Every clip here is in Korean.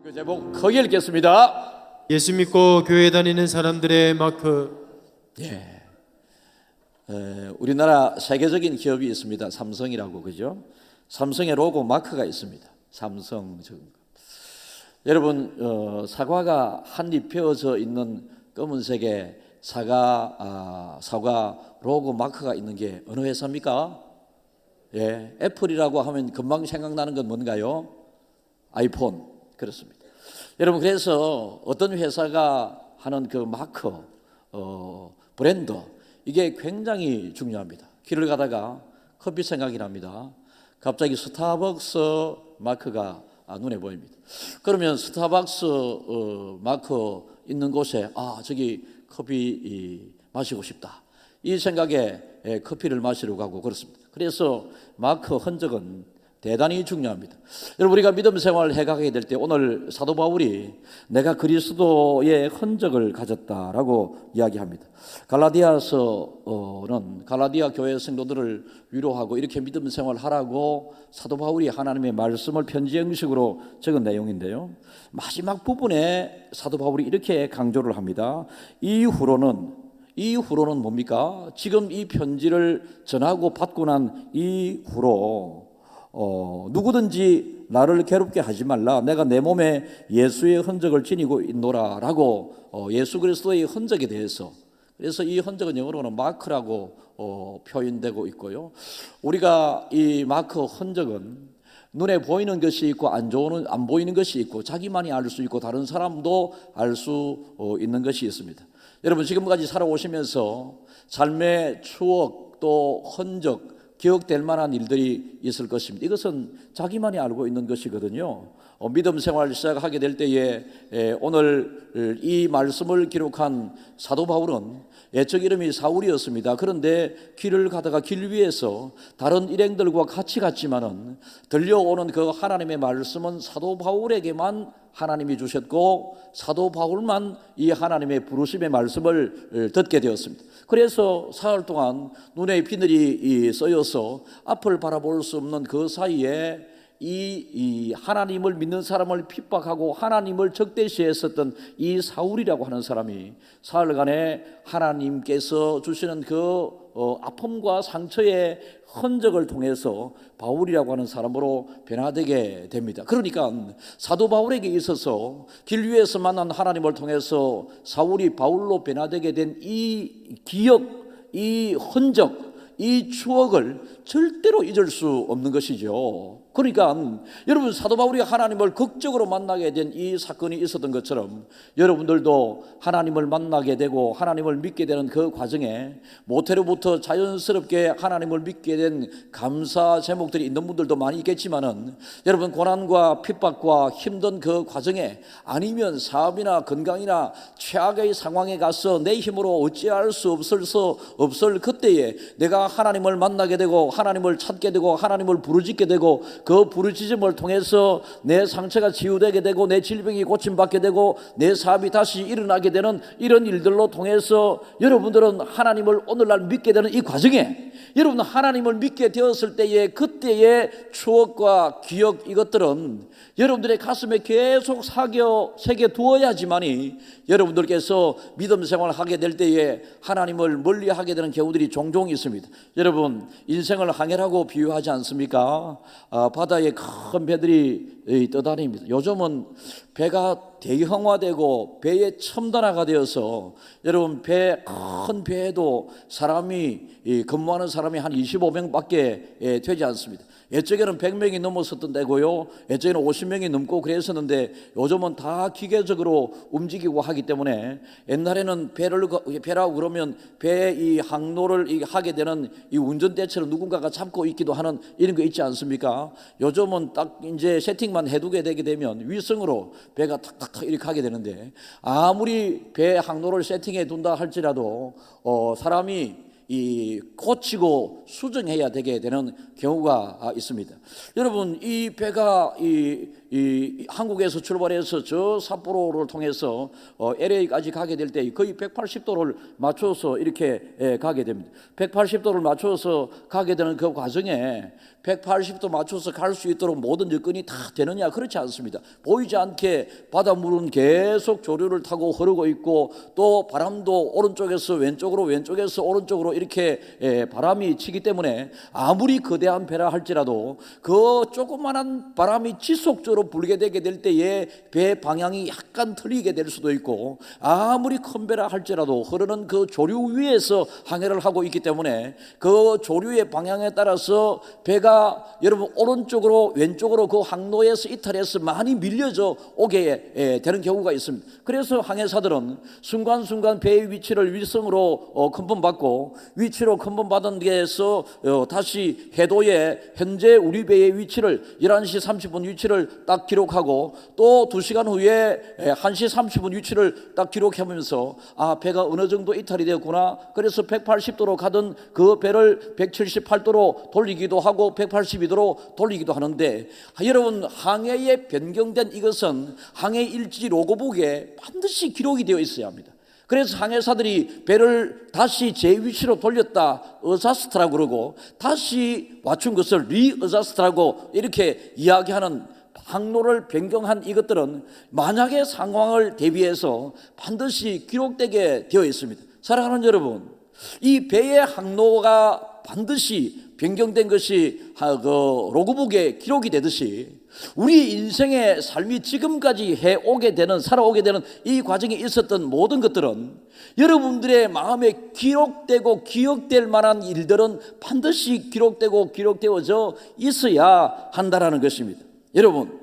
그 제목 크게 읽겠습니다. 예수 믿고 교회 다니는 사람들의 마크. 우리나라 세계적인 기업이 있습니다. 삼성이라고, 그죠? 삼성의 로고 마크가 있습니다. 삼성. 여러분, 사과가 한입 베어져 있는 검은색의 사과 로고 마크가 있는 게 어느 회사입니까? 애플이라고 하면 금방 생각나는 건 뭔가요? 아이폰. 그렇습니다. 여러분, 그래서 어떤 회사가 하는 그 마크, 브랜드, 이게 굉장히 중요합니다. 길을 가다가 커피 생각이 납니다. 갑자기 스타벅스 마크가 눈에 보입니다. 그러면 스타벅스 마크 있는 곳에 저기 커피 마시고 싶다, 이 생각에 커피를 마시러 가고 그렇습니다. 그래서 마크 흔적은 대단히 중요합니다. 여러분, 우리가 믿음 생활을 해가게 될 때 오늘 사도 바울이 내가 그리스도의 흔적을 가졌다라고 이야기합니다. 갈라디아서는 갈라디아 교회 성도들을 위로하고 이렇게 믿음 생활을 하라고 사도 바울이 하나님의 말씀을 편지 형식으로 적은 내용인데요, 마지막 부분에 사도 바울이 이렇게 강조를 합니다. 이후로는 뭡니까? 지금 이 편지를 전하고 받고 난 이후로 누구든지 나를 괴롭게 하지 말라. 내가 내 몸에 예수의 흔적을 지니고 있노라 라고 예수 그리스도의 흔적에 대해서, 그래서 이 흔적은 영어로는 마크라고 표현되고 있고요. 우리가 이 마크 흔적은 눈에 보이는 것이 있고 안 보이는 것이 있고, 자기만이 알 수 있고 다른 사람도 알 수 있는 것이 있습니다. 여러분, 지금까지 살아오시면서 삶의 추억 또 흔적, 기억될 만한 일들이 있을 것입니다. 이것은 자기만이 알고 있는 것이거든요. 믿음 생활을 시작하게 될 때에 오늘 이 말씀을 기록한 사도 바울은 옛적 이름이 사울이었습니다. 그런데 길을 가다가 길 위에서 다른 일행들과 같이 갔지만은 들려오는 그 하나님의 말씀은 사도 바울에게만 하나님이 주셨고 사도 바울만 이 하나님의 부르심의 말씀을 듣게 되었습니다. 그래서 사흘 동안 눈에 비늘이 써여서 앞을 바라볼 수 없는 그 사이에 이 하나님을 믿는 사람을 핍박하고 하나님을 적대시했었던 이 사울이라고 하는 사람이 사흘간에 하나님께서 주시는 그 아픔과 상처의 흔적을 통해서 바울이라고 하는 사람으로 변화되게 됩니다. 그러니까 사도 바울에게 있어서 길 위에서 만난 하나님을 통해서 사울이 바울로 변화되게 된 이 기억, 이 흔적, 이 추억을 절대로 잊을 수 없는 것이죠. 그러니까 여러분, 사도 바울이 하나님을 극적으로 만나게 된 이 사건이 있었던 것처럼 여러분들도 하나님을 만나게 되고 하나님을 믿게 되는 그 과정에 모태로부터 자연스럽게 하나님을 믿게 된 감사 제목들이 있는 분들도 많이 있겠지만은, 여러분, 고난과 핍박과 힘든 그 과정에, 아니면 사업이나 건강이나 최악의 상황에 가서 내 힘으로 어찌할 수 없을 그때에 내가 하나님을 만나게 되고 하나님을 찾게 되고 하나님을 부르짖게 되고 그 부르짖음을 통해서 내 상처가 치유되게 되고 내 질병이 고침받게 되고 내 사업이 다시 일어나게 되는 이런 일들로 통해서 여러분들은 하나님을 오늘날 믿게 되는 이 과정에, 여러분 하나님을 믿게 되었을 때의 그때의 추억과 기억, 이것들은 여러분들의 가슴에 계속 새겨 두어야지만이 여러분들께서 믿음 생활을 하게 될 때에 하나님을 멀리하게 되는 경우들이 종종 있습니다. 여러분, 인생을 항해라고 비유하지 않습니까? 바다에 큰 배들이 떠다닙니다. 요즘은 배가 대형화되고 배에 첨단화가 되어서 여러분, 큰 배에도 사람이 근무하는 사람이 한 25명밖에 되지 않습니다. 옛적에는 100명이 넘었었던 때고요, 옛적에는 50명이 넘고 그랬었는데 요즘은 다 기계적으로 움직이고 하기 때문에, 옛날에는 배라고 그러면 배 이 항로를 하게 되는 이 운전대처럼 누군가가 잡고 있기도 하는 이런 거 있지 않습니까? 요즘은 딱 이제 세팅만 해두게 되게 되면 위성으로 배가 탁탁탁 이렇게 하게 되는데, 아무리 배 항로를 세팅해 둔다 할지라도 사람이 고치고 수정해야 되게 되는 경우가 있습니다. 여러분, 이 배가 이 한국에서 출발해서 저 삿포로를 통해서 LA까지 가게 될 때 거의 180도를 맞춰서 이렇게 가게 됩니다. 180도를 맞춰서 가게 되는 그 과정에 180도 맞춰서 갈 수 있도록 모든 여건이 다 되느냐? 그렇지 않습니다. 보이지 않게 바닷물은 계속 조류를 타고 흐르고 있고, 또 바람도 오른쪽에서 왼쪽으로 왼쪽에서 오른쪽으로 이렇게 바람이 치기 때문에 아무리 거대한 배라 할지라도 그 조그만한 바람이 지속적으로 불게 되게 될 때에 배 방향이 약간 틀리게 될 수도 있고, 아무리 큰 배라 할지라도 흐르는 그 조류 위에서 항해를 하고 있기 때문에 그 조류의 방향에 따라서 배가 여러분 오른쪽으로 왼쪽으로 그 항로에서 이탈해서 많이 밀려져 오게 되는 경우가 있습니다. 그래서 항해사들은 순간순간 배의 위치를 위성으로 컨펌받고, 위치로 컨펌받은 데에서 다시 해도에 현재 우리 배의 위치를 11시 30분 위치를 딱 기록하고, 또 2시간 후에 1시 30분 위치를 딱 기록하면서 배가 어느 정도 이탈이 되었구나, 그래서 180도로 가던 그 배를 178도로 돌리기도 하고 182도로 돌리기도 하는데, 여러분 항해에 변경된 이것은 항해 일지 로그북에 반드시 기록이 되어 있어야 합니다. 그래서 항해사들이 배를 다시 제 위치로 돌렸다 어자스트라고 그러고, 다시 맞춘 것을 리어자스트라고 이렇게 이야기하는 항로를 변경한 이것들은 만약의 상황을 대비해서 반드시 기록되게 되어 있습니다. 사랑하는 여러분, 이 배의 항로가 반드시 변경된 것이 그 로그북에 기록이 되듯이, 우리 인생의 삶이 지금까지 해오게 되는, 살아오게 되는 이 과정에 있었던 모든 것들은 여러분들의 마음에 기록되고 기억될 만한 일들은 반드시 기록되고 기록되어져 있어야 한다라는 것입니다. 여러분,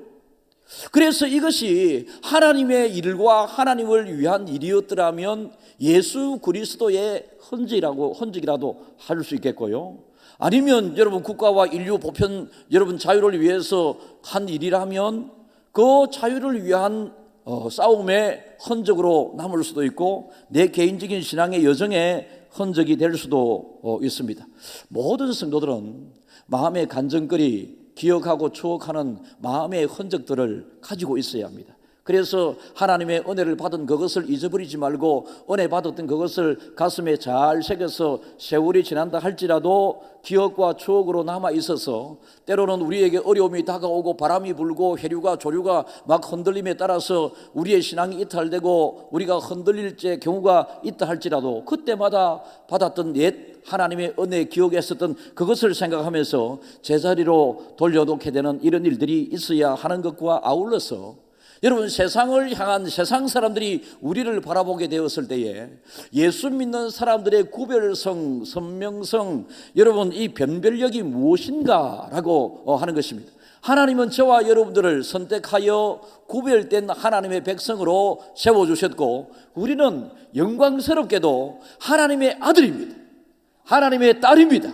그래서 이것이 하나님의 일과 하나님을 위한 일이었더라면 예수 그리스도의 흔적이라도 할 수 있겠고요, 아니면 여러분 국가와 인류 보편 여러분 자유를 위해서 한 일이라면 그 자유를 위한 싸움의 흔적으로 남을 수도 있고, 내 개인적인 신앙의 여정의 흔적이 될 수도 있습니다. 모든 성도들은 마음의 간증거리, 기억하고 추억하는 마음의 흔적들을 가지고 있어야 합니다. 그래서 하나님의 은혜를 받은 그것을 잊어버리지 말고, 은혜 받았던 그것을 가슴에 잘 새겨서 세월이 지난다 할지라도 기억과 추억으로 남아 있어서, 때로는 우리에게 어려움이 다가오고 바람이 불고 해류가 조류가 막 흔들림에 따라서 우리의 신앙이 이탈되고 우리가 흔들릴 경우가 있다 할지라도, 그때마다 받았던 옛 하나님의 은혜 기억했었던 그것을 생각하면서 제자리로 돌려놓게 되는 이런 일들이 있어야 하는 것과 아울러서, 여러분 세상을 향한 세상 사람들이 우리를 바라보게 되었을 때에 예수 믿는 사람들의 구별성, 선명성, 여러분 이 변별력이 무엇인가라고 하는 것입니다. 하나님은 저와 여러분들을 선택하여 구별된 하나님의 백성으로 세워주셨고, 우리는 영광스럽게도 하나님의 아들입니다. 하나님의 딸입니다.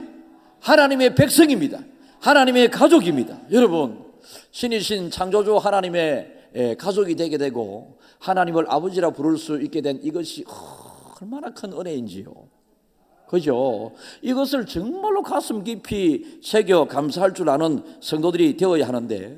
하나님의 백성입니다. 하나님의 가족입니다. 여러분, 신이신 창조주 하나님의 가족이 되게 되고 하나님을 아버지라 부를 수 있게 된 이것이 얼마나 큰 은혜인지요. 그죠? 이것을 정말로 가슴 깊이 새겨 감사할 줄 아는 성도들이 되어야 하는데,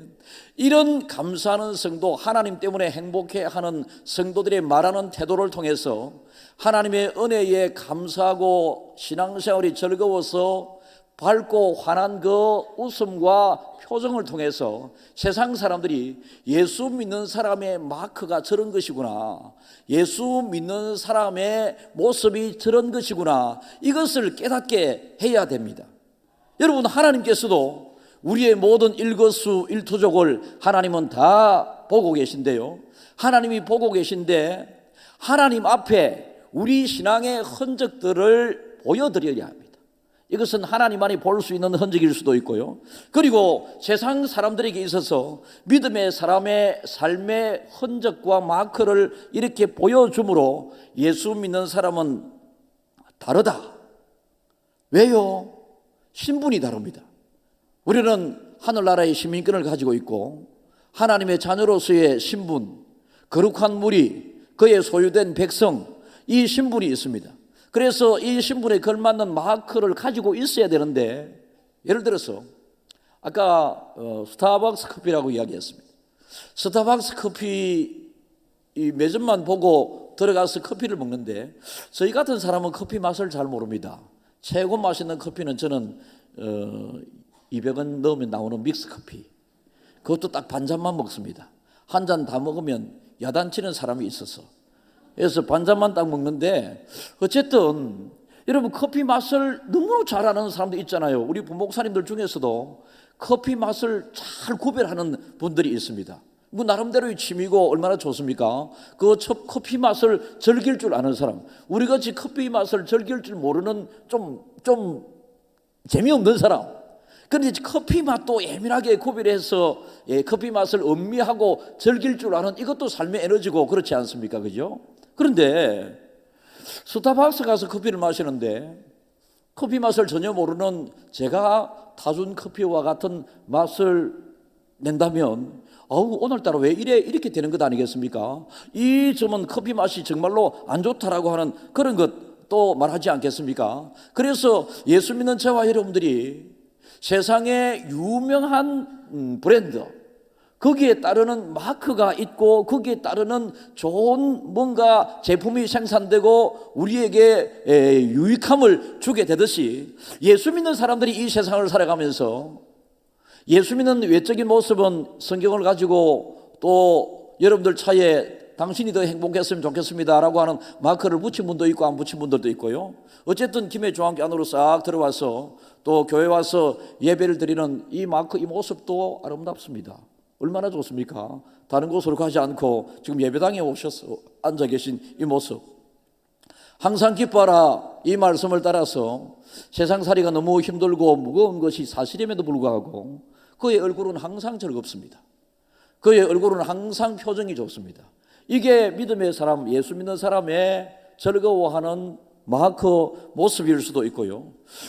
이런 감사하는 성도, 하나님 때문에 행복해하는 성도들의 말하는 태도를 통해서 하나님의 은혜에 감사하고 신앙생활이 즐거워서 밝고 환한 그 웃음과 표정을 통해서 세상 사람들이 예수 믿는 사람의 마크가 저런 것이구나, 예수 믿는 사람의 모습이 저런 것이구나, 이것을 깨닫게 해야 됩니다. 여러분, 하나님께서도 우리의 모든 일거수일투족을 하나님은 다 보고 계신데요, 하나님이 보고 계신데 하나님 앞에 우리 신앙의 흔적들을 보여드려야 합니다. 이것은 하나님만이 볼 수 있는 흔적일 수도 있고요, 그리고 세상 사람들에게 있어서 믿음의 사람의 삶의 흔적과 마크를 이렇게 보여줌으로 예수 믿는 사람은 다르다. 왜요? 신분이 다릅니다. 우리는 하늘나라의 시민권을 가지고 있고 하나님의 자녀로서의 신분, 거룩한 무리, 그의 소유된 백성, 이 신분이 있습니다. 그래서 이 신분에 걸맞는 마크를 가지고 있어야 되는데, 예를 들어서 아까 스타벅스 커피라고 이야기했습니다. 스타벅스 커피 이 매점만 보고 들어가서 커피를 먹는데 저희 같은 사람은 커피 맛을 잘 모릅니다. 최고 맛있는 커피는 저는 200원 넣으면 나오는 믹스 커피. 그것도 딱 반 잔만 먹습니다. 한 잔 다 먹으면 야단치는 사람이 있어서. 그래서 반 잔만 딱 먹는데 어쨌든 여러분 커피 맛을 너무나 잘 아는 사람도 있잖아요. 우리 부목사님들 중에서도 커피 맛을 잘 구별하는 분들이 있습니다. 뭐 나름대로의 취미고 얼마나 좋습니까? 그 커피 맛을 즐길 줄 아는 사람, 우리같이 커피 맛을 즐길 줄 모르는 좀 재미없는 사람. 그런데 커피 맛도 예민하게 구별해서 커피 맛을 음미하고 즐길 줄 아는 이것도 삶의 에너지고 그렇지 않습니까? 그죠? 그런데 스타벅스 가서 커피를 마시는데 커피 맛을 전혀 모르는 제가 타준 커피와 같은 맛을 낸다면 오늘따라 왜 이렇게 되는 것 아니겠습니까? 이 점은 커피 맛이 정말로 안 좋다라고 하는 그런 것도 말하지 않겠습니까? 그래서 예수 믿는 저와 여러분들이 세상에 유명한 브랜드, 거기에 따르는 마크가 있고 거기에 따르는 좋은 뭔가 제품이 생산되고 우리에게 유익함을 주게 되듯이 예수 믿는 사람들이 이 세상을 살아가면서 예수 믿는 외적인 모습은 성경을 가지고 또 여러분들 차에 당신이 더 행복했으면 좋겠습니다 라고 하는 마크를 붙인 분도 있고 안 붙인 분들도 있고요. 어쨌든 김해 중앙교 안으로 싹 들어와서 또 교회 와서 예배를 드리는 이 마크, 이 모습도 아름답습니다. 얼마나 좋습니까? 다른 곳으로 가지 않고 지금 예배당에 오셔서 앉아 계신 이 모습. 항상 기뻐하라 이 말씀을 따라서 세상살이가 너무 힘들고 무거운 것이 사실임에도 불구하고 그의 얼굴은 항상 즐겁습니다. 그의 얼굴은 항상 표정이 좋습니다. 이게 믿음의 사람, 예수 믿는 사람의 즐거워하는 마크 모습일 수도 있고요.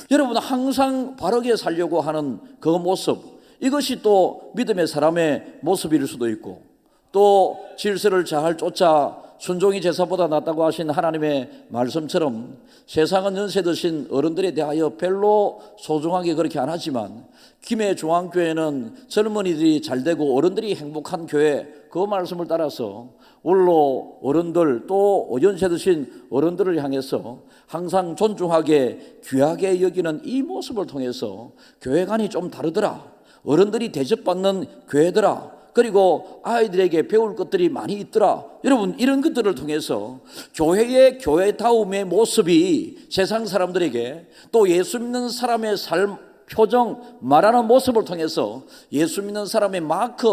여러분 항상 바르게 살려고 하는 그 모습, 이것이 또 믿음의 사람의 모습일 수도 있고 또 질서를 잘 쫓아 순종이 제사보다 낫다고 하신 하나님의 말씀처럼 세상은 연세 드신 어른들에 대하여 별로 소중하게 그렇게 안 하지만 김해 중앙교회는 젊은이들이 잘 되고 어른들이 행복한 교회, 그 말씀을 따라서 원로 어른들 또 연세 드신 어른들을 향해서 항상 존중하게 귀하게 여기는 이 모습을 통해서 교회관이 좀 다르더라, 어른들이 대접받는 교회더라, 그리고 아이들에게 배울 것들이 많이 있더라. 여러분 이런 것들을 통해서 교회의 교회다움의 모습이 세상 사람들에게 또 예수 믿는 사람의 삶, 표정, 말하는 모습을 통해서 예수 믿는 사람의 마크,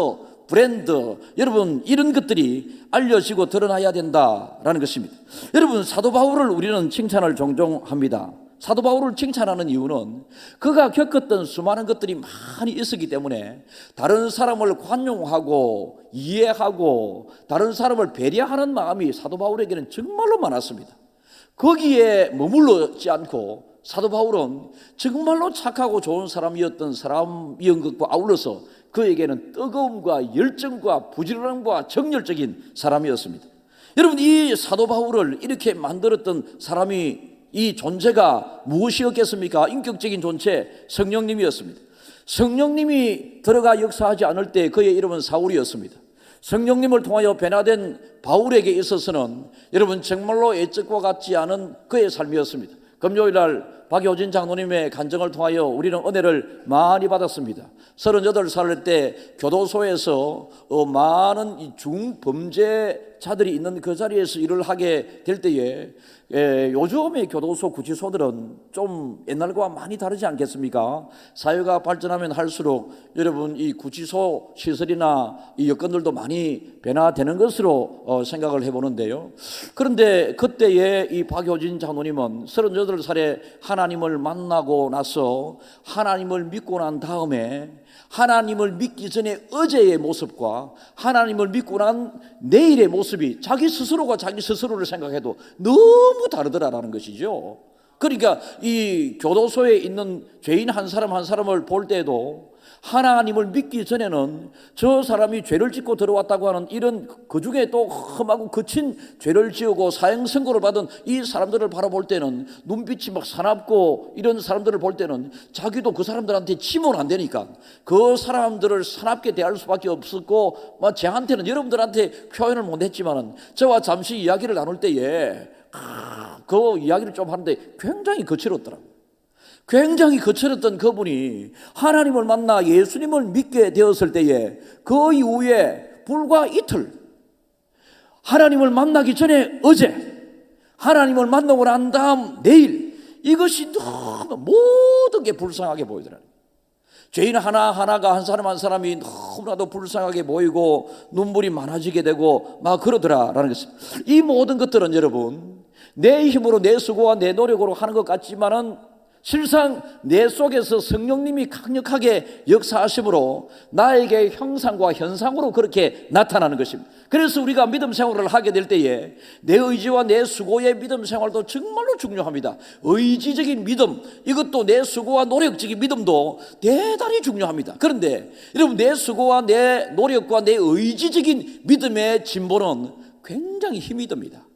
브랜드, 여러분 이런 것들이 알려지고 드러나야 된다라는 것입니다. 여러분 사도 바울을 우리는 칭찬을 종종 합니다. 사도 바울을 칭찬하는 이유는 그가 겪었던 수많은 것들이 많이 있었기 때문에 다른 사람을 관용하고 이해하고 다른 사람을 배려하는 마음이 사도 바울에게는 정말로 많았습니다. 거기에 머물렀지 않고 사도 바울은 정말로 착하고 좋은 사람이었던 사람이었던 것과 아울러서 그에게는 뜨거움과 열정과 부지런함과 정열적인 사람이었습니다. 여러분 이 사도 바울을 이렇게 만들었던 사람이 이 존재가 무엇이었겠습니까? 인격적인 존재, 성령님이었습니다. 성령님이 들어가 역사하지 않을 때 그의 이름은 사울이었습니다. 성령님을 통하여 변화된 바울에게 있어서는 여러분 정말로 예적과 같지 않은 그의 삶이었습니다. 금요일 날 박효진 장로님의 간증을 통하여 우리는 은혜를 많이 받았습니다. 38살 때 교도소에서 많은 이 중범죄자들이 있는 그 자리에서 일을 하게 될 때에 요즘의 교도소 구치소들은 좀 옛날과 많이 다르지 않겠습니까? 사회가 발전하면 할수록 여러분 이 구치소 시설이나 이 여건들도 많이 변화되는 것으로 생각을 해보는데요. 그런데 그때의 이 박효진 장로님은 38살에 하나님을 만나고 나서 하나님을 믿고 난 다음에 하나님을 믿기 전에 어제의 모습과 하나님을 믿고 난 내일의 모습이 자기 스스로가 자기 스스로를 생각해도 너무 다르더라라는 것이죠. 그러니까 이 교도소에 있는 죄인 한 사람 한 사람을 볼 때도 하나님을 믿기 전에는 저 사람이 죄를 짓고 들어왔다고 하는 이런 그 중에 또 험하고 거친 죄를 지으고 사형 선고를 받은 이 사람들을 바라볼 때는 눈빛이 막 사납고 이런 사람들을 볼 때는 자기도 그 사람들한테 치면 안 되니까 그 사람들을 사납게 대할 수밖에 없었고 저한테는 여러분들한테 표현을 못했지만은 저와 잠시 이야기를 나눌 때에 그 이야기를 좀 하는데 굉장히 거칠었더라고요. 굉장히 거칠었던 그분이 하나님을 만나 예수님을 믿게 되었을 때에 그 이후에 불과 이틀, 하나님을 만나기 전에 어제, 하나님을 만나고 난 다음 내일, 이것이 너무 모든 게 불쌍하게 보이더라고요. 죄인 하나하나가 한 사람 한 사람이 너무나도 불쌍하게 보이고 눈물이 많아지게 되고 막 그러더라라는 것입니다. 이 모든 것들은 여러분 내 힘으로 내 수고와 내 노력으로 하는 것 같지만은 실상 내 속에서 성령님이 강력하게 역사하심으로 나에게 형상과 현상으로 그렇게 나타나는 것입니다. 그래서 우리가 믿음 생활을 하게 될 때에 내 의지와 내 수고의 믿음 생활도 정말로 중요합니다. 의지적인 믿음, 이것도 내 수고와 노력적인 믿음도 대단히 중요합니다. 그런데 여러분 내 수고와 내 노력과 내 의지적인 믿음의 진보는 굉장히 힘이 듭니다.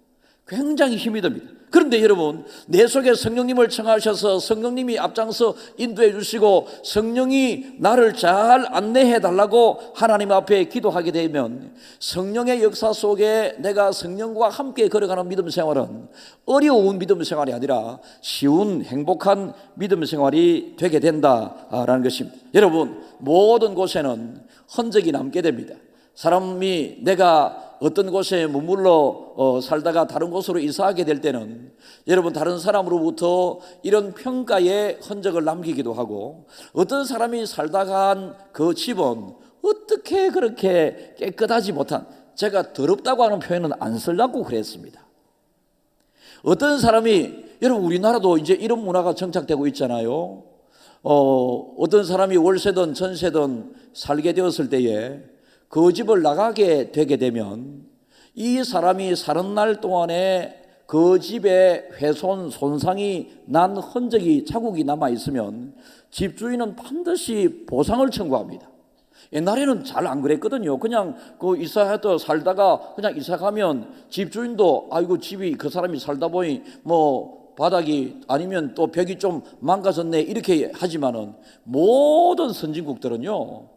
굉장히 힘이 듭니다. 그런데 여러분 내 속에 성령님을 청하셔서 성령님이 앞장서 인도해 주시고 성령이 나를 잘 안내해 달라고 하나님 앞에 기도하게 되면 성령의 역사 속에 내가 성령과 함께 걸어가는 믿음 생활은 어려운 믿음 생활이 아니라 쉬운 행복한 믿음 생활이 되게 된다라는 것입니다. 여러분 모든 곳에는 흔적이 남게 됩니다. 사람이 내가 어떤 곳에 머물러 살다가 다른 곳으로 이사하게 될 때는 여러분 다른 사람으로부터 이런 평가의 흔적을 남기기도 하고 어떤 사람이 살다가 한 그 집은 어떻게 그렇게 깨끗하지 못한, 제가 더럽다고 하는 표현은 안 쓰려고 그랬습니다. 어떤 사람이, 여러분 우리나라도 이제 이런 문화가 정착되고 있잖아요. 어떤 사람이 월세든 전세든 살게 되었을 때에 그 집을 나가게 되게 되면 이 사람이 사는 날 동안에 그 집에 훼손, 손상이 난 흔적이, 자국이 남아 있으면 집주인은 반드시 보상을 청구합니다. 옛날에는 잘 안 그랬거든요. 그냥 그 이사해도 살다가 그냥 이사 가면 집주인도 아이고 집이 그 사람이 살다 보니 뭐 바닥이 아니면 또 벽이 좀 망가졌네 이렇게 하지만은 모든 선진국들은요.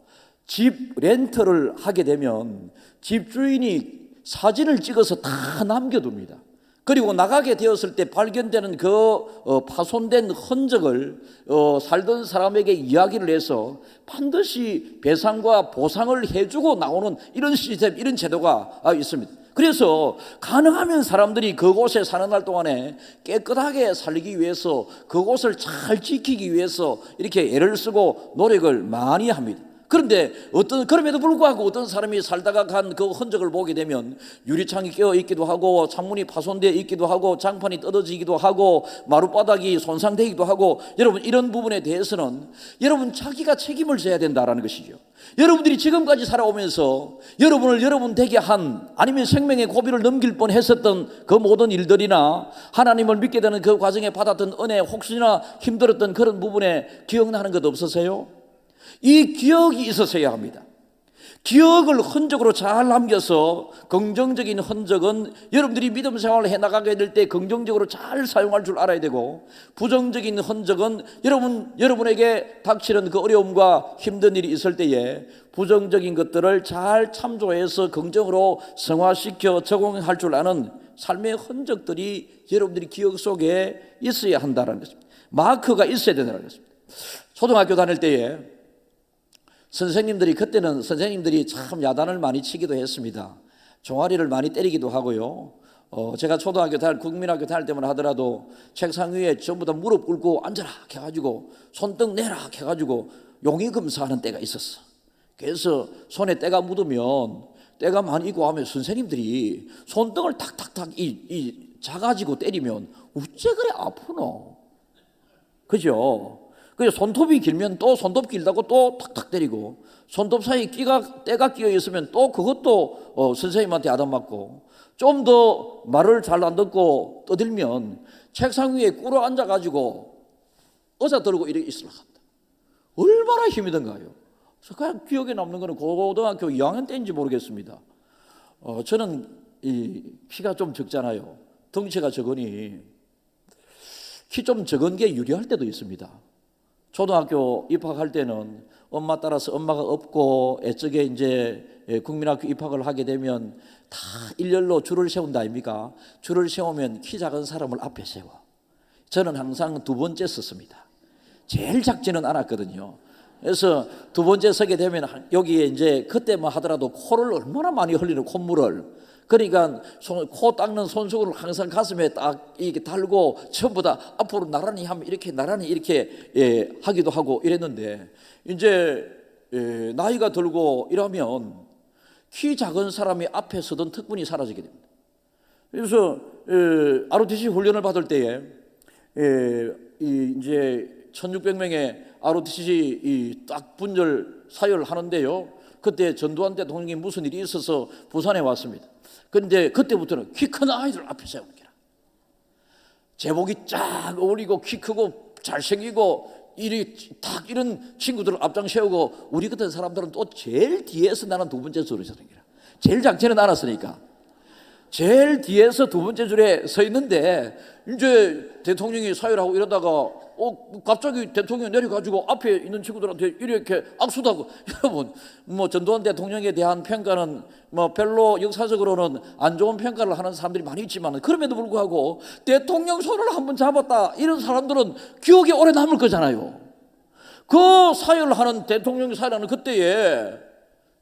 집 렌트를 하게 되면 집주인이 사진을 찍어서 다 남겨둡니다. 그리고 나가게 되었을 때 발견되는 그 파손된 흔적을 살던 사람에게 이야기를 해서 반드시 배상과 보상을 해주고 나오는 이런 시스템, 이런 제도가 있습니다. 그래서 가능하면 사람들이 그곳에 사는 날 동안에 깨끗하게 살기 위해서 그곳을 잘 지키기 위해서 이렇게 애를 쓰고 노력을 많이 합니다. 그런데 그럼에도 불구하고 어떤 사람이 살다가 간 그 흔적을 보게 되면 유리창이 깨어 있기도 하고 창문이 파손되어 있기도 하고 장판이 떨어지기도 하고 마룻바닥이 손상되기도 하고, 여러분 이런 부분에 대해서는 여러분 자기가 책임을 져야 된다라는 것이죠. 여러분들이 지금까지 살아오면서 여러분을 여러분 되게 한, 아니면 생명의 고비를 넘길 뻔했었던 그 모든 일들이나 하나님을 믿게 되는 그 과정에 받았던 은혜, 혹시나 힘들었던 그런 부분에 기억나는 것 없으세요? 이 기억이 있었어야 합니다. 기억을 흔적으로 잘 남겨서 긍정적인 흔적은 여러분들이 믿음 생활을 해나가게 될 때 긍정적으로 잘 사용할 줄 알아야 되고, 부정적인 흔적은 여러분에게 닥치는 그 어려움과 힘든 일이 있을 때에 부정적인 것들을 잘 참조해서 긍정으로 승화시켜 적용할 줄 아는 삶의 흔적들이 여러분들이 기억 속에 있어야 한다는 것입니다. 마크가 있어야 된다는 것입니다. 초등학교 다닐 때에 그때는 선생님들이 참 야단을 많이 치기도 했습니다. 종아리를 많이 때리기도 하고요. 제가 초등학교 국민학교 다닐 때만 하더라도 책상 위에 전부 다 무릎 꿇고 앉아라 해가지고 손등 내라 해가지고 용의 검사하는 때가 있었어. 그래서 손에 때가 묻으면 때가 많이 있고 하면 선생님들이 손등을 탁탁탁 자가지고 때리면 어째 그래 아프노? 그죠? 그래서 손톱이 길면 또 손톱 길다고 또 탁탁 때리고, 손톱 사이에 때가 끼어 있으면 또 그것도 선생님한테 아담맞고, 좀 더 말을 잘 안 듣고 떠들면 책상 위에 꿇어 앉아가지고 의자 들고 이렇게 있으려 한다. 얼마나 힘이 든가요? 그래서 그냥 기억에 남는 거는 고등학교 2학년 때인지 모르겠습니다. 저는 이 키가 좀 적잖아요. 덩치가 적으니 키 좀 적은 게 유리할 때도 있습니다. 초등학교 입학할 때는 엄마 따라서 엄마가 없고 애적에 이제 국민학교 입학을 하게 되면 다 일렬로 줄을 세운다 아닙니까? 줄을 세우면 키 작은 사람을 앞에 세워. 저는 항상 두 번째 섰습니다. 제일 작지는 않았거든요. 그래서 두 번째 서게 되면 여기에 이제 그때만 하더라도 코를 얼마나 많이 흘리는 콧물을, 그러니까 코 닦는 손수건을 항상 가슴에 딱 이렇게 달고 전부 다 앞으로 나란히 하면 이렇게 나란히 이렇게 하기도 하고 이랬는데, 이제 나이가 들고 이러면 키 작은 사람이 앞에 서던 특권이 사라지게 됩니다. 그래서 ROTC 훈련을 받을 때에 이제 1600명의 ROTC 딱 분열 사역을 하는데요, 그때 전두환 대통령이 무슨 일이 있어서 부산에 왔습니다. 그런데 그때부터는 키 큰 아이들 앞에 세우는 게라. 제복이 쫙 어울리고 키 크고 잘생기고 딱 이런 친구들을 앞장 세우고, 우리 같은 사람들은 또 제일 뒤에서 나는 두 번째 줄에 서는 게라. 제일 작지는 않았으니까 제일 뒤에서 두 번째 줄에 서 있는데, 이제 대통령이 사회를 하고 이러다가 갑자기 대통령이 내려가지고 앞에 있는 친구들한테 이렇게 악수도 하고. 여러분, 뭐 전두환 대통령에 대한 평가는 뭐 별로 역사적으로는 안 좋은 평가를 하는 사람들이 많이 있지만, 그럼에도 불구하고 대통령 손을 한번 잡았다 이런 사람들은 기억에 오래 남을 거잖아요. 그 사회를 하는 대통령 사회라는 그때에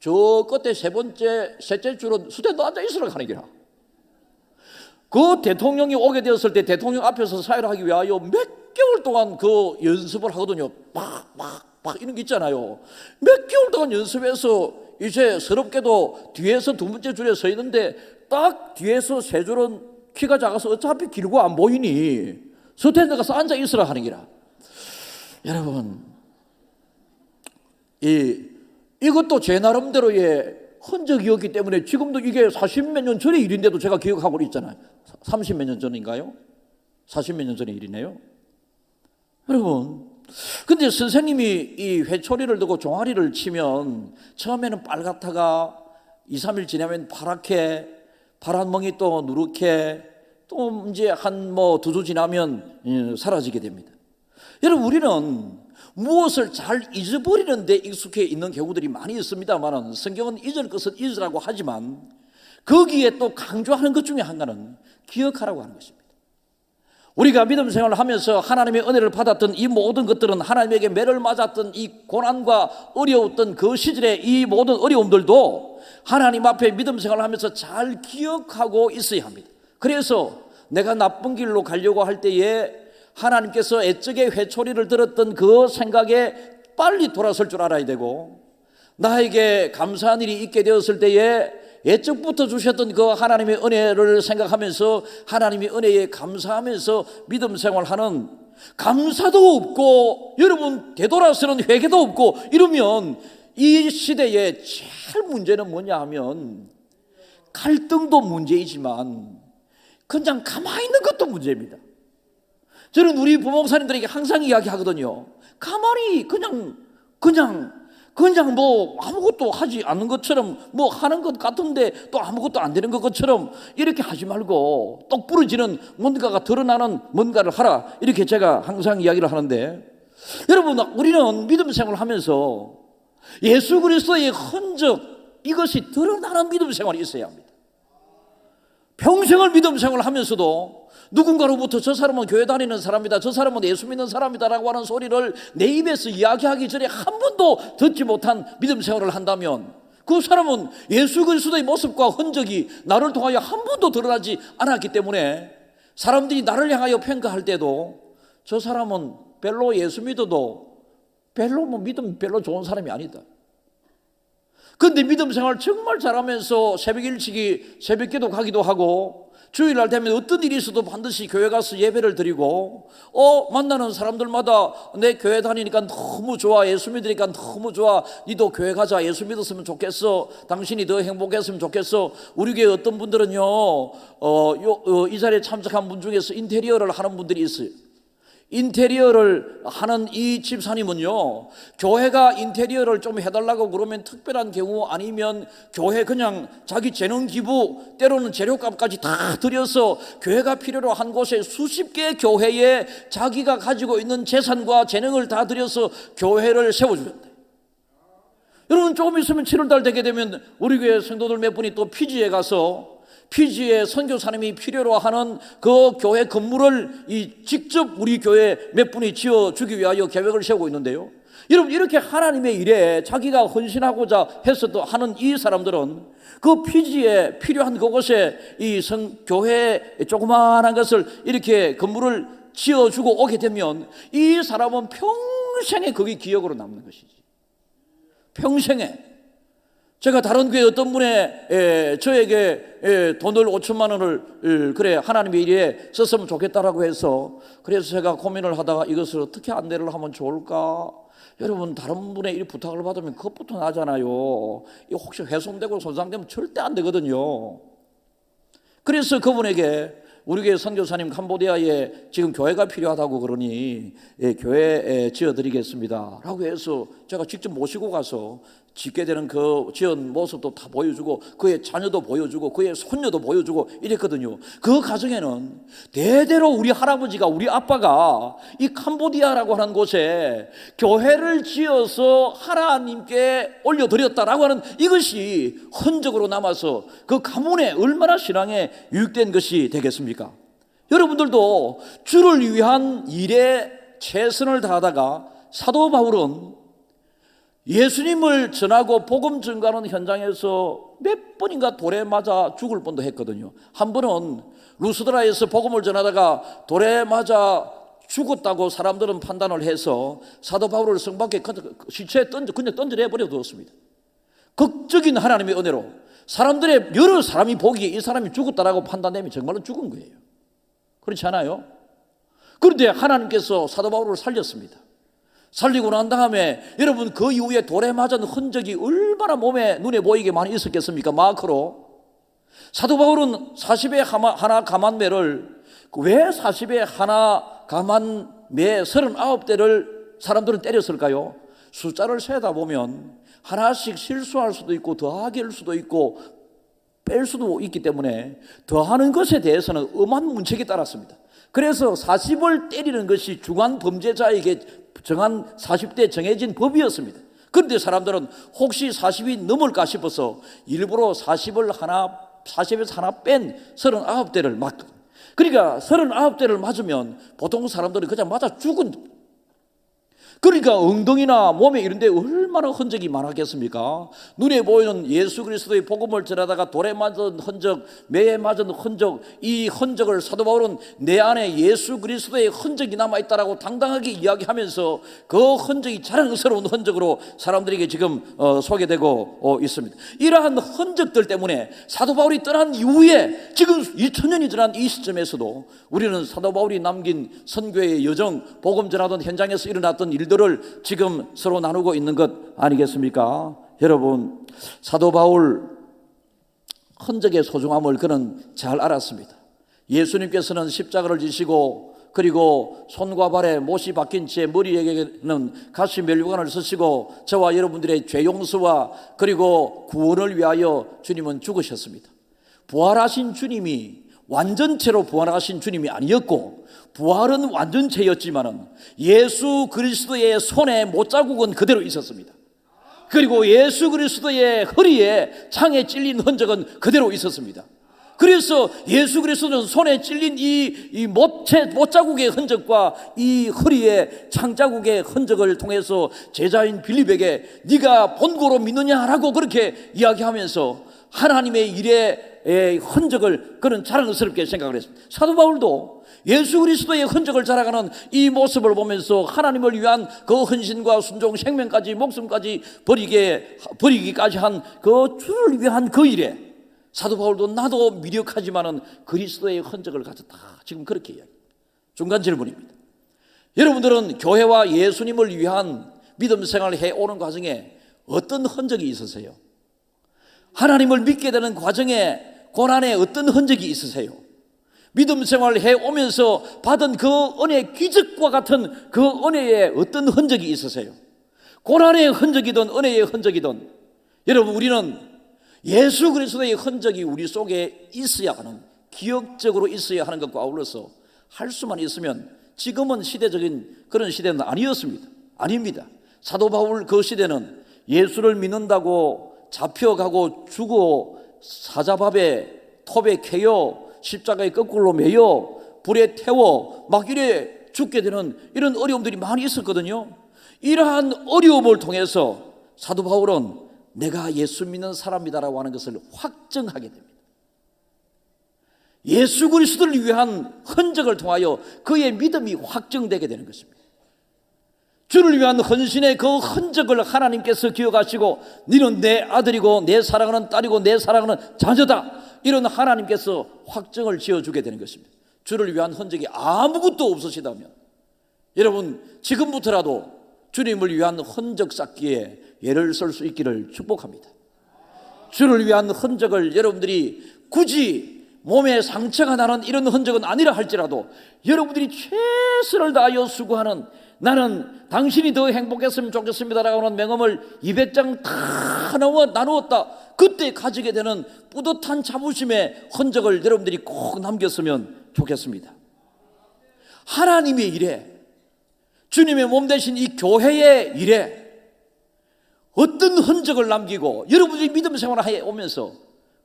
저 끝에 셋째 줄은 수대도 앉아 있으라 하는 게라. 그 대통령이 오게 되었을 때 대통령 앞에서 사회를 하기 위하여 몇 개월 동안 그 연습을 하거든요. 막 이런 게 있잖아요. 몇 개월 동안 연습해서 이제 서럽게도 뒤에서 두 번째 줄에 서 있는데, 딱 뒤에서 세 줄은 키가 작아서 어차피 길고 안 보이니 스탠드 가서 앉아 있으라 하는 기라. 여러분, 이것도 제 나름대로의 흔적이었기 때문에 지금도 이게 40몇 년 전의 일인데도 제가 기억하고 있잖아요. 30몇 년 전인가요? 40몇 년 전의 일이네요. 여러분, 근데 선생님이 이 회초리를 두고 종아리를 치면 처음에는 빨갛다가 2, 3일 지나면 파랗게, 파란 멍이 또 누렇게, 또 이제 한 두 주 지나면 사라지게 됩니다. 여러분, 우리는 무엇을 잘 잊어버리는 데 익숙해 있는 경우들이 많이 있습니다만, 성경은 잊을 것은 잊으라고 하지만 거기에 또 강조하는 것 중에 하나는 기억하라고 하는 것입니다. 우리가 믿음 생활을 하면서 하나님의 은혜를 받았던 이 모든 것들은, 하나님에게 매를 맞았던 이 고난과 어려웠던 그 시절의 이 모든 어려움들도 하나님 앞에 믿음 생활을 하면서 잘 기억하고 있어야 합니다. 그래서 내가 나쁜 길로 가려고 할 때에 하나님께서 애적에 회초리를 들었던 그 생각에 빨리 돌아설 줄 알아야 되고, 나에게 감사한 일이 있게 되었을 때에 애적부터 주셨던 그 하나님의 은혜를 생각하면서 하나님의 은혜에 감사하면서 믿음 생활하는, 감사도 없고 여러분 되돌아서는 회개도 없고 이러면 이 시대에 제일 문제는 뭐냐 하면, 갈등도 문제이지만 그냥 가만히 있는 것도 문제입니다. 저는 우리 부목사님들에게 항상 이야기하거든요. 가만히 그냥 뭐 아무것도 하지 않는 것처럼 뭐 하는 것 같은데 또 아무것도 안 되는 것처럼 이렇게 하지 말고 똑 부러지는 뭔가가 드러나는 뭔가를 하라, 이렇게 제가 항상 이야기를 하는데, 여러분, 우리는 믿음 생활을 하면서 예수 그리스도의 흔적, 이것이 드러나는 믿음 생활이 있어야 합니다. 평생을 믿음 생활을 하면서도 누군가로부터 저 사람은 교회 다니는 사람이다, 저 사람은 예수 믿는 사람이다 라고 하는 소리를 내 입에서 이야기하기 전에 한 번도 듣지 못한 믿음 생활을 한다면, 그 사람은 예수 그리스도의 모습과 흔적이 나를 통하여 한 번도 드러나지 않았기 때문에 사람들이 나를 향하여 평가할 때도 저 사람은 별로 예수 믿어도 별로 믿음 별로 좋은 사람이 아니다. 그런데 믿음 생활 정말 잘하면서 새벽 일찍이 새벽기도 가기도 하고, 주일날 되면 어떤 일이 있어도 반드시 교회 가서 예배를 드리고, 만나는 사람들마다 내 교회 다니니까 너무 좋아, 예수 믿으니까 너무 좋아, 니도 교회 가자, 예수 믿었으면 좋겠어, 당신이 더 행복했으면 좋겠어. 우리 교회 어떤 분들은요, 이 자리에 참석한 분 중에서 인테리어를 하는 분들이 있어요. 인테리어를 하는 이 집사님은요, 교회가 인테리어를 좀 해달라고 그러면 특별한 경우 아니면 교회 그냥 자기 재능 기부, 때로는 재료값까지 다 들여서 교회가 필요로 한 곳에 수십 개의 교회에 자기가 가지고 있는 재산과 재능을 다 들여서 교회를 세워주는데, 여러분 조금 있으면 7월달 되게 되면 우리 교회 성도들 몇 분이 또 피지에 가서 피지에 선교사님이 필요로 하는 그 교회 건물을 직접 우리 교회 몇 분이 지어주기 위하여 계획을 세우고 있는데요, 여러분 이렇게 하나님의 일에 자기가 헌신하고자 해서 또 하는 이 사람들은 그 피지에 필요한 그곳에 이 교회 조그마한 것을 이렇게 건물을 지어주고 오게 되면 이 사람은 평생에 그게 기억으로 남는 것이지. 평생에. 제가 다른 교회 어떤 분의 저에게 돈을 5천만 원을 그래 하나님의 일에 썼으면 좋겠다라고 해서, 그래서 제가 고민을 하다가 이것을 어떻게 안내를 하면 좋을까. 여러분 다른 분의 일 부탁을 받으면 그것부터 나잖아요. 이거 혹시 훼손되고 손상되면 절대 안 되거든요. 그래서 그분에게 우리 교회 선교사님 캄보디아에 지금 교회가 필요하다고 그러니 교회 지어드리겠습니다 라고 해서 제가 직접 모시고 가서 짓게 되는 그 지은 모습도 다 보여주고 그의 자녀도 보여주고 그의 손녀도 보여주고 이랬거든요. 그 가정에는 대대로 우리 할아버지가, 우리 아빠가 이 캄보디아라고 하는 곳에 교회를 지어서 하나님께 올려드렸다라고 하는 이것이 흔적으로 남아서 그 가문에 얼마나 신앙에 유익된 것이 되겠습니까? 여러분들도 주를 위한 일에 최선을 다하다가 사도 바울은 예수님을 전하고 복음 전가하는 현장에서 몇 번인가 돌에 맞아 죽을 뻔도 했거든요. 한 번은 루스드라에서 복음을 전하다가 돌에 맞아 죽었다고 사람들은 판단을 해서 사도 바울을 성 밖에 시체에 그냥 던져내버려 두었습니다. 극적인 하나님의 은혜로 사람들의 여러 사람이 보기에 이 사람이 죽었다라고 판단되면 정말로 죽은 거예요. 그렇지 않아요? 그런데 하나님께서 사도 바울을 살렸습니다. 살리고 난 다음에 여러분 그 이후에 돌에 맞은 흔적이 얼마나 몸에 눈에 보이게 많이 있었겠습니까? 마크로. 사도 바울은 40에 하나 가만매를, 왜 40에 하나 가만매 39대를 사람들은 때렸을까요? 숫자를 세다 보면 하나씩 실수할 수도 있고 더하기 할 수도 있고 뺄 수도 있기 때문에 더하는 것에 대해서는 엄한 문책이 따랐습니다. 그래서 40을 때리는 것이 중한 범죄자에게 정한 40대 정해진 법이었습니다. 그런데 사람들은 혹시 40이 넘을까 싶어서 일부러 40에서 하나 뺀 39대를 맞거든요. 그러니까 39대를 맞으면 보통 사람들이 그냥 맞아 죽은, 그러니까 엉덩이나 몸에 이런 데 얼마나 흔적이 많았겠습니까? 눈에 보이는 예수 그리스도의 복음을 전하다가 돌에 맞은 흔적, 매에 맞은 흔적, 이 흔적을 사도 바울은 내 안에 예수 그리스도의 흔적이 남아있다라고 당당하게 이야기하면서 그 흔적이 자랑스러운 흔적으로 사람들에게 지금 소개되고 있습니다. 이러한 흔적들 때문에 사도 바울이 떠난 이후에 지금 2000년이 지난 이 시점에서도 우리는 사도 바울이 남긴 선교의 여정, 복음 전하던 현장에서 일어났던 일들을 지금 서로 나누고 있는 것 아니겠습니까? 여러분, 사도 바울 흔적의 소중함을 그는 잘 알았습니다. 예수님께서는 십자가를 지시고 그리고 손과 발에 못이 박힌 채 머리에게는 가시 멸류관을 쓰시고 저와 여러분들의 죄 용서와 그리고 구원을 위하여 주님은 죽으셨습니다. 부활하신 주님이 완전체로 부활하신 주님이 아니었고 부활은 완전체였지만은 예수 그리스도의 손에 못자국은 그대로 있었습니다. 그리고 예수 그리스도의 허리에 창에 찔린 흔적은 그대로 있었습니다. 그래서 예수 그리스도는 손에 찔린 이 못자국의 흔적과 이 허리에 창자국의 흔적을 통해서 제자인 빌립에게 네가 본고로 믿느냐라고 그렇게 이야기하면서 하나님의 일의 흔적을 그는 자랑스럽게 생각을 했습니다. 사도 바울도 예수 그리스도의 흔적을 자랑하는 이 모습을 보면서 하나님을 위한 그 헌신과 순종, 생명까지 목숨까지 버리기까지 한 그 주를 위한 그 일에 사도 바울도 나도 미력하지만은 그리스도의 흔적을 가졌다. 지금 그렇게 이야기합니다. 중간 질문입니다. 여러분들은 교회와 예수님을 위한 믿음 생활을 해오는 과정에 어떤 흔적이 있으세요? 하나님을 믿게 되는 과정에 고난에 어떤 흔적이 있으세요? 믿음 생활을 해오면서 받은 그 은혜의 기적과 같은 그 은혜의 어떤 흔적이 있으세요? 고난의 흔적이든 은혜의 흔적이든 여러분, 우리는 예수 그리스도의 흔적이 우리 속에 있어야 하는, 기억적으로 있어야 하는 것과 아울러서 할 수만 있으면, 지금은 시대적인 그런 시대는 아니었습니다. 아닙니다. 사도 바울 그 시대는 예수를 믿는다고 잡혀가고 죽어 사자밥에 톱에 캐여 십자가에 거꾸로 매여 불에 태워 막 이래 죽게 되는 이런 어려움들이 많이 있었거든요. 이러한 어려움을 통해서 사도 바울은 내가 예수 믿는 사람이다라고 하는 것을 확증하게 됩니다. 예수 그리스도를 위한 흔적을 통하여 그의 믿음이 확증되게 되는 것입니다. 주를 위한 헌신의 그 흔적을 하나님께서 기억하시고, 너는 내 아들이고 내 사랑하는 딸이고 내 사랑하는 자녀다, 이런 하나님께서 확정을 지어주게 되는 것입니다. 주를 위한 흔적이 아무것도 없으시다면 여러분, 지금부터라도 주님을 위한 흔적 쌓기에 예를 쓸 수 있기를 축복합니다. 주를 위한 흔적을 여러분들이 굳이 몸에 상처가 나는 이런 흔적은 아니라 할지라도 여러분들이 최선을 다하여 수고하는, 나는 당신이 더 행복했으면 좋겠습니다라고 하는 명함을 200장 다 나누었다, 그때 가지게 되는 뿌듯한 자부심의 흔적을 여러분들이 꼭 남겼으면 좋겠습니다. 하나님의 일에, 주님의 몸 대신 이 교회의 일에 어떤 흔적을 남기고 여러분들이 믿음 생활을 해오면서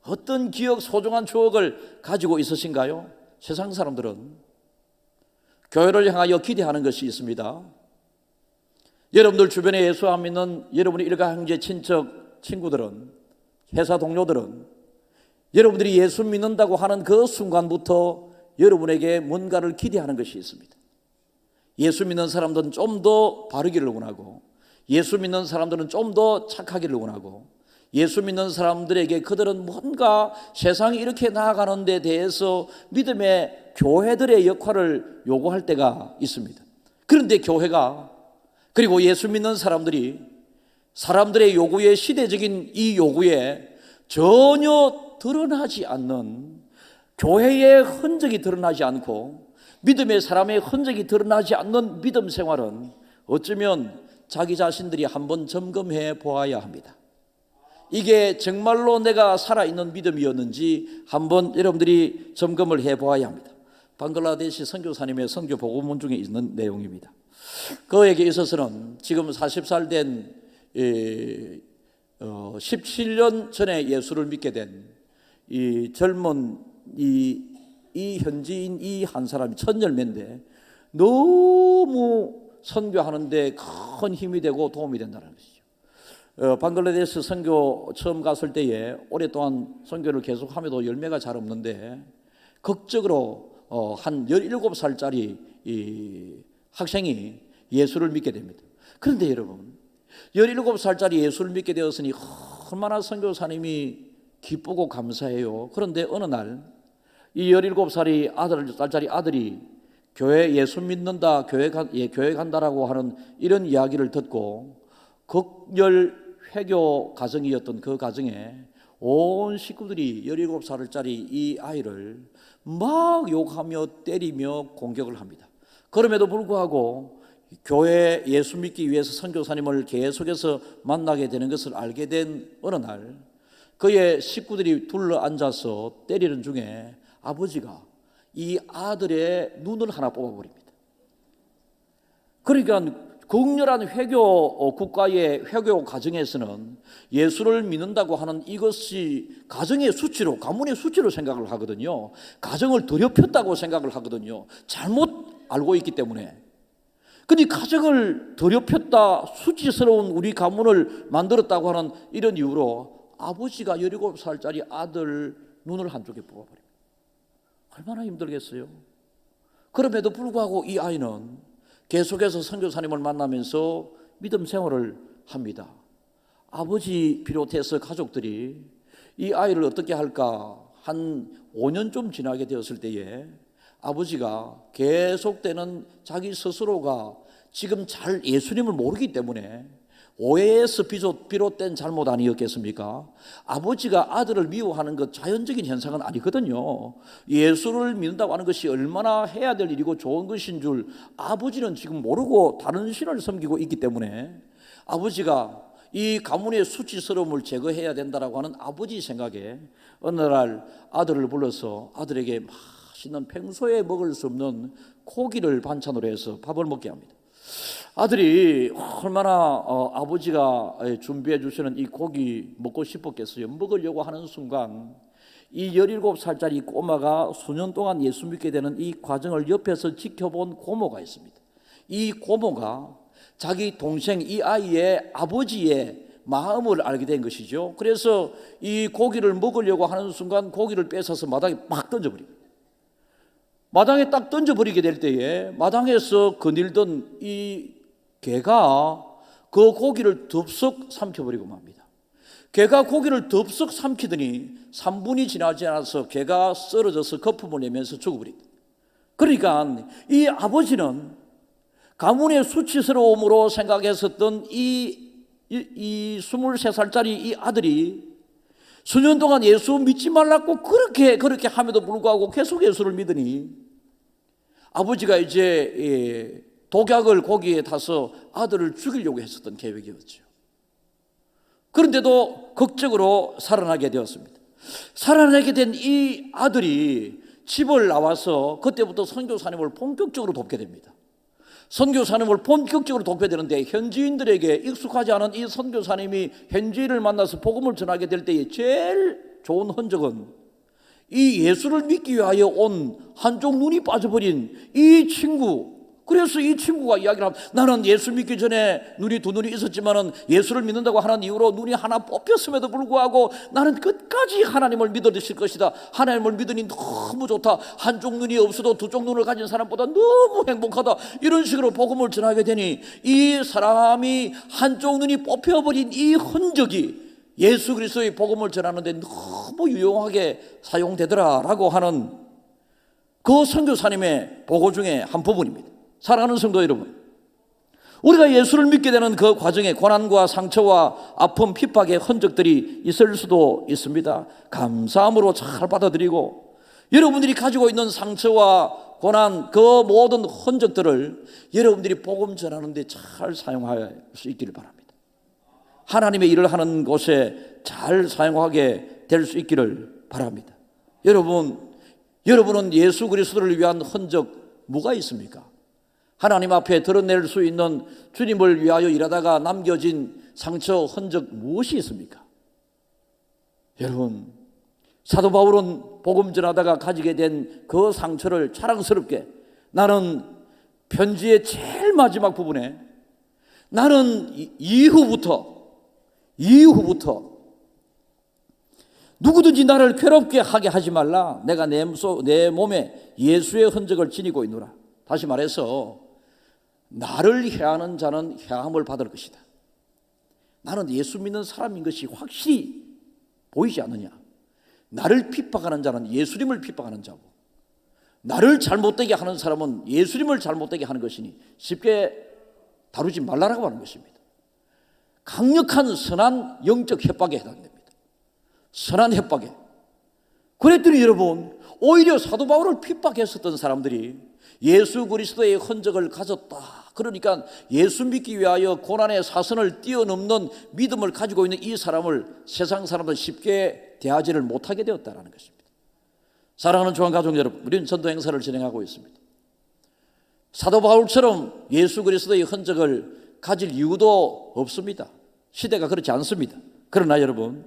어떤 기억, 소중한 추억을 가지고 있으신가요? 세상 사람들은 교회를 향하여 기대하는 것이 있습니다. 여러분들 주변에 예수 안 믿는 여러분의 일가 형제 친척 친구들은, 회사 동료들은 여러분들이 예수 믿는다고 하는 그 순간부터 여러분에게 뭔가를 기대하는 것이 있습니다. 예수 믿는 사람들은 좀 더 바르기를 원하고, 예수 믿는 사람들은 좀 더 착하기를 원하고, 예수 믿는 사람들에게 그들은 뭔가 세상이 이렇게 나아가는 데 대해서 믿음의 교회들의 역할을 요구할 때가 있습니다. 그런데 교회가, 그리고 예수 믿는 사람들이 사람들의 요구에, 시대적인 이 요구에 전혀 드러나지 않는, 교회의 흔적이 드러나지 않고 믿음의 사람의 흔적이 드러나지 않는 믿음 생활은 어쩌면 자기 자신들이 한번 점검해 보아야 합니다. 이게 정말로 내가 살아있는 믿음이었는지 한번 여러분들이 점검을 해 보아야 합니다. 방글라데시 선교사님의 선교 복음문 중에 있는 내용입니다. 그에게 있어서는 지금 40살 된 17년 전에 예수를 믿게 된 이 젊은 이 현지인 이 한 사람이 천열매인데 너무 선교하는데 큰 힘이 되고 도움이 된다는 것이죠. 방글라데시 선교 처음 갔을 때에 오랫동안 선교를 계속하면도 열매가 잘 없는데 극적으로 한 17살짜리 이 학생이 예수를 믿게 됩니다. 그런데 여러분, 17살짜리 예수를 믿게 되었으니 얼마나 선교사님이 기쁘고 감사해요. 그런데 어느 날 이 17살짜리 아들이 교회 예수 믿는다, 교회 간다라고 하는 이런 이야기를 듣고 극렬 회교 가정이었던 그 가정에 온 식구들이 17살짜리 이 아이를 막 욕하며 때리며 공격을 합니다. 그럼에도 불구하고 교회 예수 믿기 위해서 선교사님을 계속해서 만나게 되는 것을 알게 된 어느 날 그의 식구들이 둘러 앉아서 때리는 중에 아버지가 이 아들의 눈을 하나 뽑아버립니다. 그러니까 극렬한 회교 국가의 회교 가정에서는 예수를 믿는다고 하는 이것이 가정의 수치로, 가문의 수치로 생각을 하거든요. 가정을 더럽혔다고 생각을 하거든요. 잘못 알고 있기 때문에. 근데 가정을 더럽혔다, 수치스러운 우리 가문을 만들었다고 하는 이런 이유로 아버지가 17살짜리 아들 눈을 한쪽에 뽑아버립니다. 얼마나 힘들겠어요. 그럼에도 불구하고 이 아이는 계속해서 선교사님을 만나면서 믿음 생활을 합니다. 아버지 비롯해서 가족들이 이 아이를 어떻게 할까 한 5년쯤 지나게 되었을 때에 아버지가 계속되는 자기 스스로가 지금 잘 예수님을 모르기 때문에 오해에서 비롯된 잘못 아니었겠습니까? 아버지가 아들을 미워하는 것 자연적인 현상은 아니거든요. 예수를 믿는다고 하는 것이 얼마나 해야 될 일이고 좋은 것인 줄 아버지는 지금 모르고 다른 신을 섬기고 있기 때문에 아버지가 이 가문의 수치스러움을 제거해야 된다라고 하는 아버지 생각에 어느 날 아들을 불러서 아들에게 맛있는 평소에 먹을 수 없는 고기를 반찬으로 해서 밥을 먹게 합니다. 아들이 얼마나 아버지가 준비해 주시는 이 고기 먹고 싶었겠어요. 먹으려고 하는 순간 이 17살짜리 꼬마가 수년 동안 예수 믿게 되는 이 과정을 옆에서 지켜본 고모가 있습니다. 이 고모가 자기 동생 이 아이의 아버지의 마음을 알게 된 것이죠. 그래서 이 고기를 먹으려고 하는 순간 고기를 뺏어서 마당에 막 던져버립니다. 마당에 딱 던져버리게 될 때에 마당에서 거닐던 이 개가 그 고기를 덥석 삼켜버리고 맙니다. 개가 고기를 덥석 삼키더니 3분이 지나지 않아서 개가 쓰러져서 거품을 내면서 죽어버립니다. 그러니까 이 아버지는 가문의 수치스러움으로 생각했었던 이 23살짜리 이 아들이 수년 동안 예수 믿지 말라고 그렇게 함에도 불구하고 계속 예수를 믿으니 아버지가 이제 독약을 고기에 타서 아들을 죽이려고 했었던 계획이었죠. 그런데도 극적으로 살아나게 되었습니다. 살아나게 된 이 아들이 집을 나와서 그때부터 선교사님을 본격적으로 돕게 됩니다. 선교사님을 본격적으로 돕게 되는데 현지인들에게 익숙하지 않은 이 선교사님이 현지인을 만나서 복음을 전하게 될 때에 제일 좋은 흔적은 이 예수를 믿기 위하여 온 한쪽 눈이 빠져버린 이 친구. 그래서 이 친구가 이야기를 합니다. 나는 예수 믿기 전에 눈이 두 눈이 있었지만은 예수를 믿는다고 하는 이유로 눈이 하나 뽑혔음에도 불구하고 나는 끝까지 하나님을 믿어주실 것이다. 하나님을 믿으니 너무 좋다. 한쪽 눈이 없어도 두쪽 눈을 가진 사람보다 너무 행복하다. 이런 식으로 복음을 전하게 되니 이 사람이 한쪽 눈이 뽑혀버린 이 흔적이 예수 그리스도의 복음을 전하는데 너무 유용하게 사용되더라라고 하는 그 선교사님의 보고 중에 한 부분입니다. 사랑하는 성도 여러분, 우리가 예수를 믿게 되는 그 과정에 고난과 상처와 아픔, 핍박의 흔적들이 있을 수도 있습니다. 감사함으로 잘 받아들이고 여러분들이 가지고 있는 상처와 고난, 그 모든 흔적들을 여러분들이 복음 전하는 데 잘 사용할 수 있기를 바랍니다. 하나님의 일을 하는 곳에 잘 사용하게 될 수 있기를 바랍니다. 여러분은 예수 그리스도를 위한 흔적 뭐가 있습니까? 하나님 앞에 드러낼 수 있는 주님을 위하여 일하다가 남겨진 상처, 흔적 무엇이 있습니까? 여러분, 사도 바울은 복음 전하다가 가지게 된 그 상처를 자랑스럽게 나는 편지의 제일 마지막 부분에 나는 이후부터 누구든지 나를 괴롭게 하게 하지 말라. 내가 내 몸에 예수의 흔적을 지니고 있노라. 다시 말해서 나를 해하는 자는 해함을 받을 것이다. 나는 예수 믿는 사람인 것이 확실히 보이지 않느냐? 나를 핍박하는 자는 예수님을 핍박하는 자고 나를 잘못되게 하는 사람은 예수님을 잘못되게 하는 것이니 쉽게 다루지 말라라고 하는 것입니다. 강력한 선한 영적 협박에 해당됩니다. 선한 협박에. 그랬더니 여러분, 오히려 사도 바울을 핍박했었던 사람들이 예수 그리스도의 흔적을 가졌다. 그러니까 예수 믿기 위하여 고난의 사선을 뛰어넘는 믿음을 가지고 있는 이 사람을 세상 사람들 쉽게 대하지를 못하게 되었다는 것입니다. 사랑하는 조한 가족 여러분, 우리는 전도 행사를 진행하고 있습니다. 사도 바울처럼 예수 그리스도의 흔적을 가질 이유도 없습니다. 시대가 그렇지 않습니다. 그러나 여러분,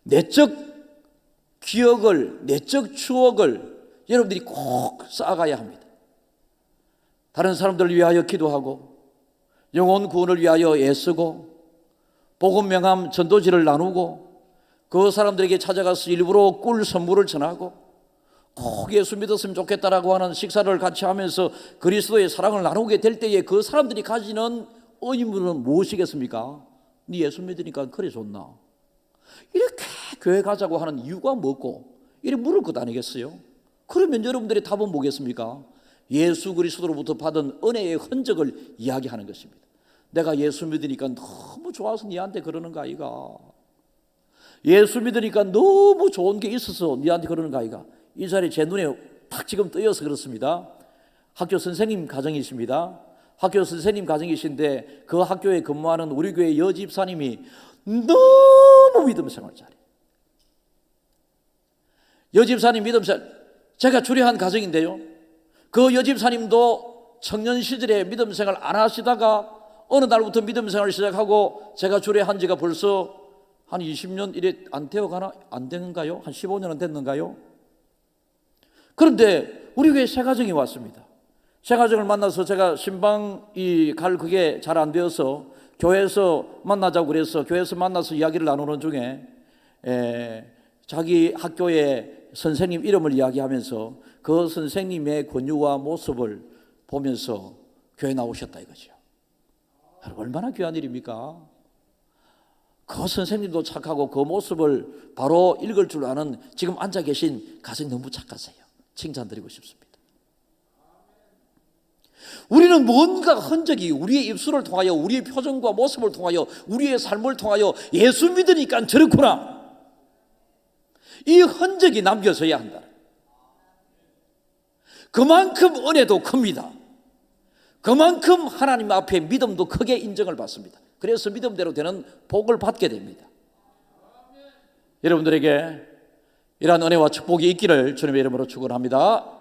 내적 기억을, 내적 추억을 여러분들이 꼭 쌓아가야 합니다. 다른 사람들을 위하여 기도하고 영혼 구원을 위하여 애쓰고 복음 명함 전도지를 나누고 그 사람들에게 찾아가서 일부러 꿀 선물을 전하고 꼭 예수 믿었으면 좋겠다라고 하는 식사를 같이 하면서 그리스도의 사랑을 나누게 될 때에 그 사람들이 가지는 의문은 무엇이겠습니까? 네 예수 믿으니까 그래 좋나? 이렇게 교회 가자고 하는 이유가 뭐고? 이렇게 물을 것 아니겠어요? 그러면 여러분들의 답은 뭐겠습니까? 예수 그리스도로부터 받은 은혜의 흔적을 이야기하는 것입니다. 내가 예수 믿으니까 너무 좋아서 니한테 그러는 거 아이가. 예수 믿으니까 너무 좋은 게 있어서 니한테 그러는 거 아이가. 이 자리에 제 눈에 탁 지금 뜨여서 그렇습니다. 학교 선생님 가정이십니다. 학교 선생님 가정이신데 그 학교에 근무하는 우리 교회 여집사님이 너무 믿음 생활 잘해. 여집사님 믿음 생활, 제가 주례한 가정인데요, 그 여집사님도 청년 시절에 믿음 생활 안 하시다가 어느 날부터 믿음 생활을 시작하고 제가 주례한 지가 벌써 한 20년 이래 안 되어가나? 안 되는가요? 한 15년은 됐는가요? 그런데 우리 교회에 새 가정이 왔습니다. 새 가정을 만나서 제가 신방이 갈 그게 잘 안 되어서 교회에서 만나자고 그래서 교회에서 만나서 이야기를 나누는 중에 자기 학교의 선생님 이름을 이야기하면서 그 선생님의 권유와 모습을 보면서 교회 나오셨다 이거죠. 여러분, 얼마나 귀한 일입니까? 그 선생님도 착하고 그 모습을 바로 읽을 줄 아는 지금 앉아 계신 가정이 너무 착하세요. 칭찬드리고 싶습니다. 우리는 뭔가 흔적이 우리의 입술을 통하여, 우리의 표정과 모습을 통하여, 우리의 삶을 통하여 예수 믿으니까 저렇구나, 이 흔적이 남겨져야 한다. 그만큼 은혜도 큽니다. 그만큼 하나님 앞에 믿음도 크게 인정을 받습니다. 그래서 믿음대로 되는 복을 받게 됩니다. 여러분들에게 이러한 은혜와 축복이 있기를 주님의 이름으로 축원합니다.